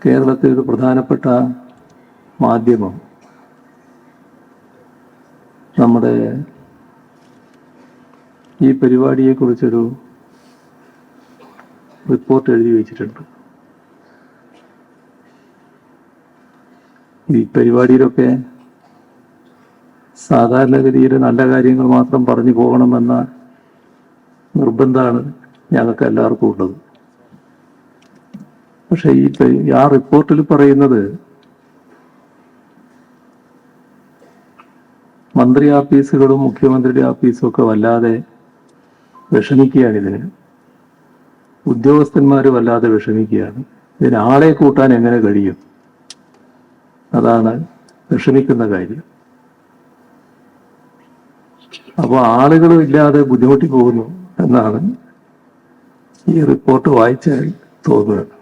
കേരളത്തിൽ ഒരു പ്രധാനപ്പെട്ട മാധ്യമം നമ്മുടെ ഈ പരിപാടിയെക്കുറിച്ചൊരു റിപ്പോർട്ട് എഴുതി വച്ചിട്ടുണ്ട്. ഈ പരിപാടിയിലൊക്കെ സാധാരണഗതിയിൽ നല്ല കാര്യങ്ങൾ മാത്രം പറഞ്ഞു പോകണമെന്ന നിർബന്ധമാണ് ഞങ്ങൾക്ക് എല്ലാവർക്കും ഉള്ളത്. പക്ഷെ ആ റിപ്പോർട്ടിൽ പറയുന്നത് മന്ത്രി ആഫീസുകളും മുഖ്യമന്ത്രിയുടെ ആഫീസും ഒക്കെ വല്ലാതെ വിഷമിക്കുകയാണ്. ഇതിന് ഉദ്യോഗസ്ഥന്മാർ വല്ലാതെ വിഷമിക്കുകയാണ്. ഇതിന് ആളെ കൂട്ടാൻ എങ്ങനെ കഴിയും, അതാണ് വിഷമിക്കുന്ന കാര്യം. അപ്പോൾ ആളുകളും ഇല്ലാതെ ബുദ്ധിമുട്ടി പോകുന്നു എന്നാണ് ഈ റിപ്പോർട്ട് വായിച്ചാൽ തോന്നുന്നത്.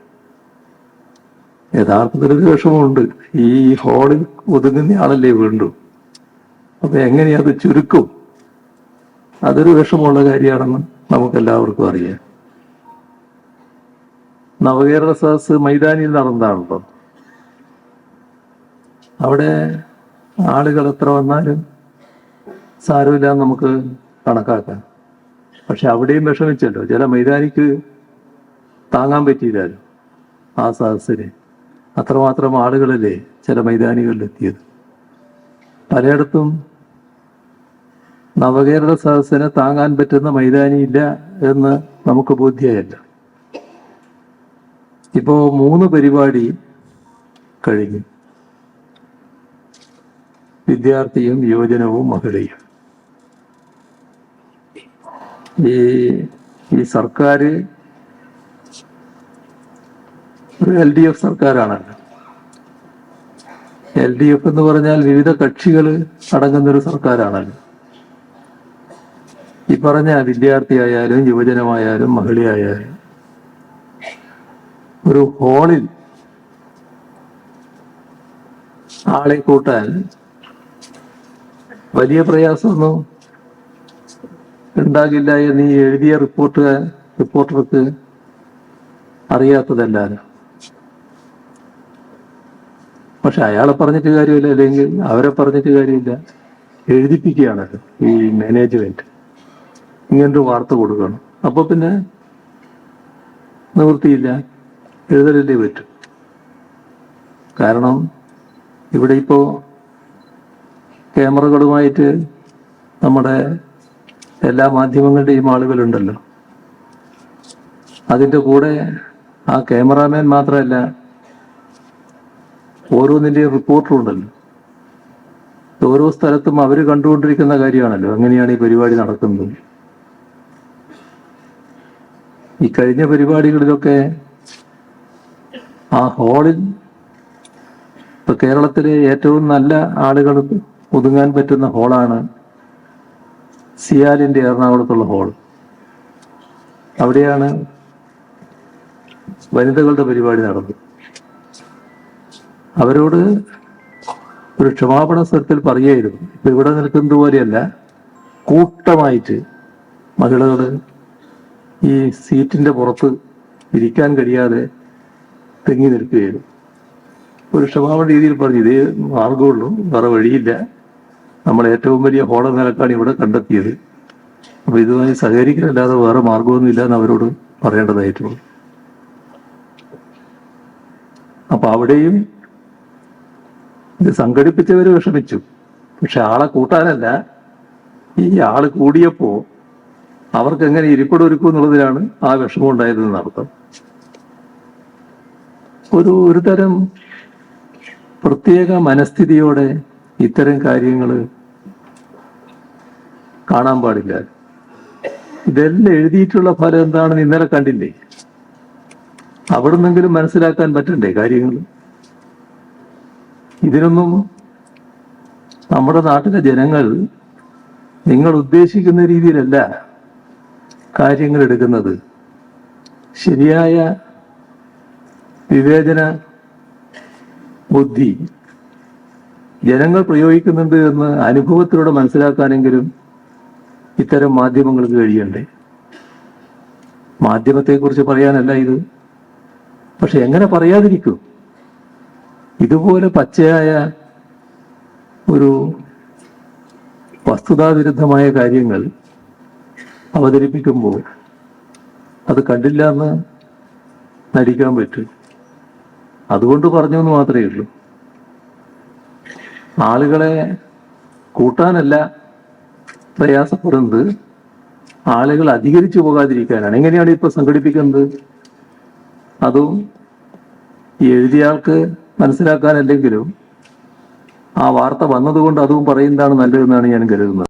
യഥാർത്ഥത്തിലൊരു വിഷമമുണ്ട്. ഈ ഹാളിൽ ഒതുങ്ങുന്ന ആളല്ലേ വീണ്ടും. അപ്പൊ എങ്ങനെയത് ചുരുക്കും, അതൊരു വിഷമമുള്ള കാര്യമാണെന്ന് നമുക്കെല്ലാവർക്കും അറിയാം. നവകേരള സദസ് മൈതാനിയിൽ നടന്നതാണല്ലോ. അവിടെ ആളുകൾ എത്ര വന്നാലും സാരമില്ല നമുക്ക് കണക്കാക്കാം. പക്ഷെ അവിടെയും വിഷമിച്ചല്ലോ. ചില മൈതാനിക്ക് താങ്ങാൻ പറ്റിയില്ലല്ലോ ആ സദസ്സിന്. അത്രമാത്രം ആളുകളല്ലേ ചില മൈതാനികളിലെത്തിയത്. പലയിടത്തും നവകേരള സദസ്സിനെ താങ്ങാൻ പറ്റുന്ന മൈതാനിയില്ല എന്ന് നമുക്ക് ബോധ്യമായല്ലോ. ഇപ്പോ 3 പരിപാടി കഴിഞ്ഞു. വിദ്യാർത്ഥിയും യുവജനവും മഹിളയും. ഈ സർക്കാർ ഒരു LDF സർക്കാരാണല്ലോ. LDF എന്ന് പറഞ്ഞാൽ വിവിധ കക്ഷികൾ അടങ്ങുന്നൊരു സർക്കാരാണല്ലോ. ഈ പറഞ്ഞ വിദ്യാർത്ഥിയായാലും യുവജനമായാലും മഹിളയായാലും ഒരു ഹാളിൽ ആളെ കൂട്ടാൻ വലിയ പ്രയാസമൊന്നും ഉണ്ടാകില്ല എന്ന് ഈ എഴുതിയ റിപ്പോർട്ടർക്ക് അറിയാത്തതല്ലാലോ. പക്ഷെ അയാളെ പറഞ്ഞിട്ട് കാര്യമില്ല, അല്ലെങ്കിൽ അവരെ പറഞ്ഞിട്ട് കാര്യമില്ല. എഴുതിപ്പിക്കുകയാണല്ലോ ഈ മാനേജ്മെന്റ്. ഇങ്ങനൊരു വാർത്ത കൊടുക്കണം. അപ്പൊ പിന്നെ നിവൃത്തിയില്ല, എഴുതലല്ലേ പറ്റും. കാരണം ഇവിടെ ഇപ്പോ ക്യാമറകളുമായിട്ട് നമ്മുടെ എല്ലാ മാധ്യമങ്ങളുടെയും ആളുകളുണ്ടല്ലോ. അതിൻ്റെ കൂടെ ആ ക്യാമറാമാൻ മാത്രമല്ല, ഓരോന്നിൻ്റെയും റിപ്പോർട്ടറും ഉണ്ടല്ലോ. ഓരോ സ്ഥലത്തും അവർ കണ്ടുകൊണ്ടിരിക്കുന്ന കാര്യമാണല്ലോ എങ്ങനെയാണ് ഈ പരിപാടി നടക്കുന്നത്. ഈ കഴിഞ്ഞ പരിപാടികളിലൊക്കെ ആ ഹാളിൽ ഇപ്പൊ കേരളത്തിലെ ഏറ്റവും നല്ല ആളുകൾ ഒതുങ്ങാൻ പറ്റുന്ന ഹാളാണ് സിയാലിന്റെ എറണാകുളത്തുള്ള ഹാൾ. അവിടെയാണ് വനിതകളുടെ പരിപാടി നടന്നത്. അവരോട് ഒരു ക്ഷമാപണ സ്വരത്തിൽ പറയുകയായിരുന്നു, ഇപ്പൊ ഇവിടെ നിൽക്കുന്നത് പോലെയല്ല, കൂട്ടമായിട്ട് മഹിളകള് ഈ സീറ്റിന്റെ പുറത്ത് ഇരിക്കാൻ കഴിയാതെ തെങ്ങി നിൽക്കുകയായിരുന്നു. ഒരു ക്ഷമാപണ രീതിയിൽ പറഞ്ഞു, ഇതേ മാർഗമുള്ളൂ, വേറെ വഴിയില്ല, നമ്മൾ ഏറ്റവും വലിയ ഹോള നിലക്കാണ് ഇവിടെ കണ്ടെത്തിയത്, അപ്പൊ ഇതുമായി സഹകരിക്കാനല്ലാതെ വേറെ മാർഗമൊന്നുമില്ല എന്ന് അവരോട് പറയേണ്ടതായിട്ടുള്ളൂ. അപ്പൊ അവിടെയും ഇത് സംഘടിപ്പിച്ചവര് വിഷമിച്ചു. പക്ഷെ ആളെ കൂട്ടാനല്ല, ഈ ആള് കൂടിയപ്പോ അവർക്ക് എങ്ങനെ ഇരിപ്പിടൊരുക്കും എന്നുള്ളതിലാണ് ആ വിഷമം ഉണ്ടായതെന്ന് അർത്ഥം. ഒരു തരം പ്രത്യേക മനസ്ഥിതിയോടെ ഇത്തരം കാര്യങ്ങൾ കാണാൻ പാടില്ല. ഇതെല്ലാം എഴുതിയിട്ടുള്ള ഫലം എന്താണെന്ന് ഇന്നലെ കണ്ടില്ലേ? അവിടുന്നെങ്കിലും മനസ്സിലാക്കാൻ പറ്റണ്ടേ കാര്യങ്ങൾ? ഇതിനൊന്നും നമ്മുടെ നാട്ടിലെ ജനങ്ങൾ നിങ്ങൾ ഉദ്ദേശിക്കുന്ന രീതിയിലല്ല കാര്യങ്ങൾ എടുക്കുന്നത്. ശരിയായ വിവേചന ബുദ്ധി ജനങ്ങൾ പ്രയോഗിക്കുന്നുണ്ട് എന്ന് അനുഭവത്തിലൂടെ മനസ്സിലാക്കാനെങ്കിലും ഇത്തരം മാധ്യമങ്ങൾക്ക് കഴിയണ്ടേ? മാധ്യമത്തെക്കുറിച്ച് പറയാനല്ല ഇത്. പക്ഷെ എങ്ങനെ പറയാതിരിക്കും? ഇതുപോലെ പച്ചയായ ഒരു വസ്തുതാവിരുദ്ധമായ കാര്യങ്ങൾ അവതരിപ്പിക്കുമ്പോൾ അത് കണ്ടില്ല എന്ന് നടിക്കാൻ പറ്റും. അതുകൊണ്ട് പറഞ്ഞു എന്ന് മാത്രമേ ഉള്ളൂ. ആളുകളെ കൂട്ടാനല്ല പ്രയാസപ്പെടുന്നത്, ആളുകൾ അധികരിച്ചു പോകാതിരിക്കാനാണ്. എങ്ങനെയാണ് ഇപ്പൊ സംഘടിപ്പിക്കുന്നത്? അതും ഈ എഴുതിയ ആൾക്ക് മനസ്സിലാക്കാനല്ലെങ്കിലും ആ വാർത്ത വന്നതുകൊണ്ട് അതും പറയുന്നതാണ് നല്ലതെന്നാണ് ഞാൻ കരുതുന്നത്.